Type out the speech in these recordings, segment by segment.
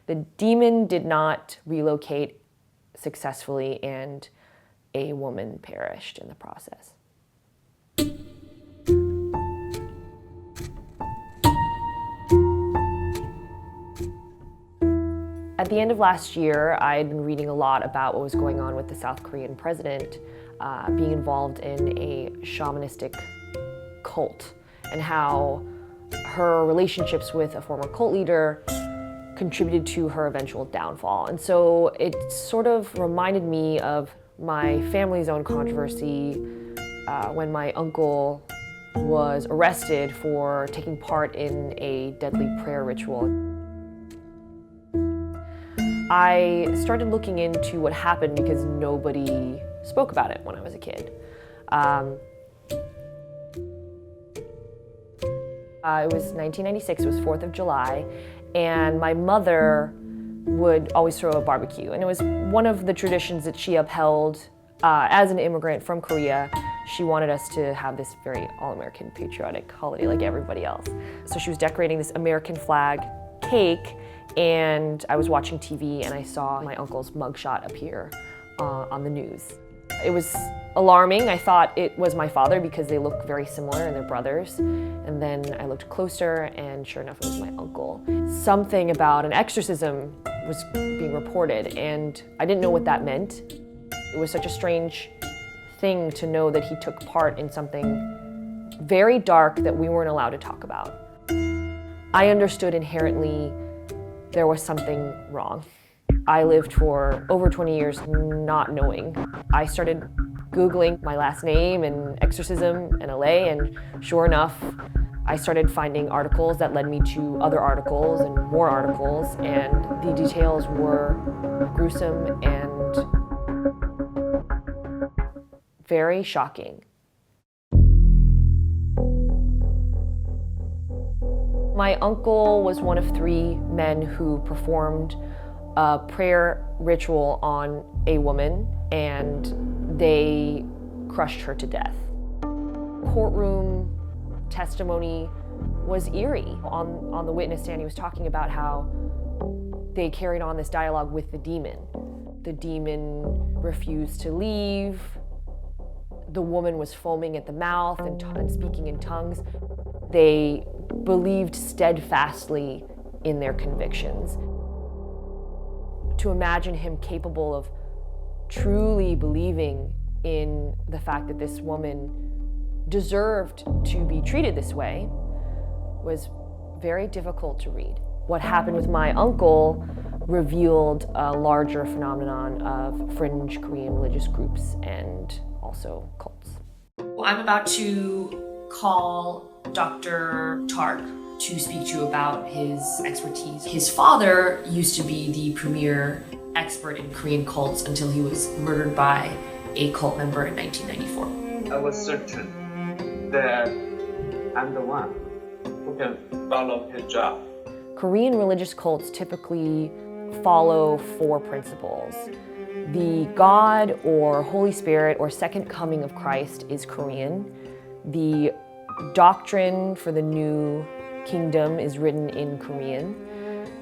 The demon did not relocate successfully, and a woman perished in the process. At the end of last year, I had been reading a lot about what was going on with the South Korean president being involved in a shamanistic cult, and how her relationships with a former cult leader contributed to her eventual downfall. And so it sort of reminded me of my family's own controversy when my uncle was arrested for taking part in a deadly prayer ritual. I started looking into what happened because nobody spoke about it when I was a kid. It was 1996, it was 4th of July, and my mother would always throw a barbecue. And it was one of the traditions that she upheld as an immigrant from Korea. She wanted us to have this very all-American patriotic holiday like everybody else. So she was decorating this American flag cake, and I was watching TV and I saw my uncle's mugshot appear on the news. It was alarming. I thought it was my father because they look very similar and they're brothers. And then I looked closer and sure enough it was my uncle. Something about an exorcism was being reported and I didn't know what that meant. It was such a strange thing to know that he took part in something very dark that we weren't allowed to talk about. I understood inherently there was something wrong. I lived for over 20 years not knowing. I started Googling my last name and exorcism in LA, and sure enough, I started finding articles that led me to other articles and more articles, and the details were gruesome and very shocking. My uncle was one of 3 men who performed a prayer ritual on a woman, and they crushed her to death. Courtroom testimony was eerie. On the witness stand, he was talking about how they carried on this dialogue with the demon. The demon refused to leave. The woman was foaming at the mouth and speaking in tongues. They believed steadfastly in their convictions. To imagine him capable of truly believing in the fact that this woman deserved to be treated this way was very difficult to read. What happened with my uncle revealed a larger phenomenon of fringe Korean religious groups and also cults. Well, I'm about to call Dr. Tark to speak to you about his expertise. His father used to be the premier expert in Korean cults until he was murdered by a cult member in 1994. I was certain that I'm the one who can follow his job. Korean religious cults typically follow 4 principles. The God or Holy Spirit or second coming of Christ is Korean. The doctrine for the new kingdom is written in Korean.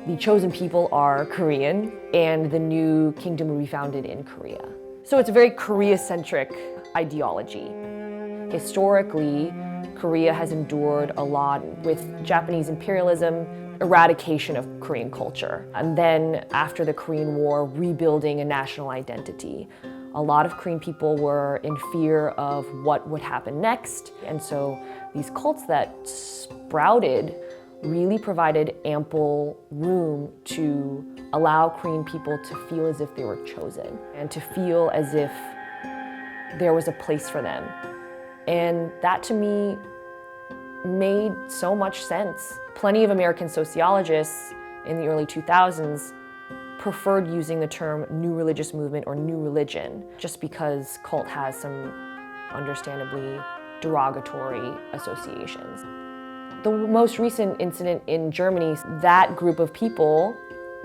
The chosen people are Korean, and the new kingdom will be founded in Korea. So it's a very Korea-centric ideology. Historically, Korea has endured a lot with Japanese imperialism, eradication of Korean culture, and then after the Korean War, rebuilding a national identity. A lot of Korean people were in fear of what would happen next, and so these cults that sprouted really provided ample room to allow Korean people to feel as if they were chosen and to feel as if there was a place for them. And that to me made so much sense. Plenty of American sociologists in the early 2000s preferred using the term new religious movement or new religion just because cult has some understandably derogatory associations. The most recent incident in Germany, that group of people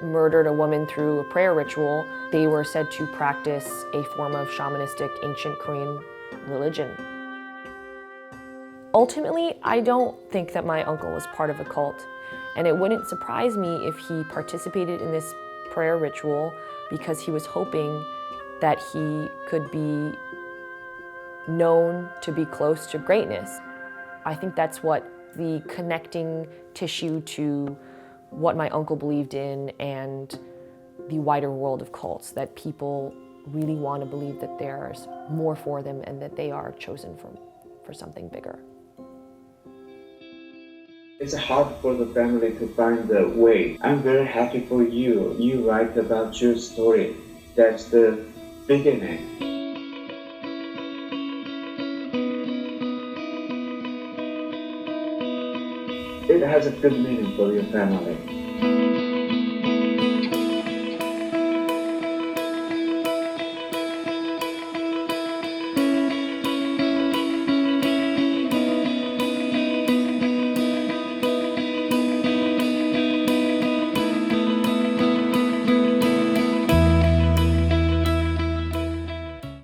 murdered a woman through a prayer ritual. They were said to practice a form of shamanistic ancient Korean religion. Ultimately, I don't think that my uncle was part of a cult. And it wouldn't surprise me if he participated in this prayer ritual because he was hoping that he could be known to be close to greatness. I think that's what the connecting tissue to what my uncle believed in and the wider world of cults, that people really want to believe that there's more for them and that they are chosen for something bigger. It's hard for the family to find the way. I'm very happy for you. You write about your story. That's the beginning. It has a good meaning for your family.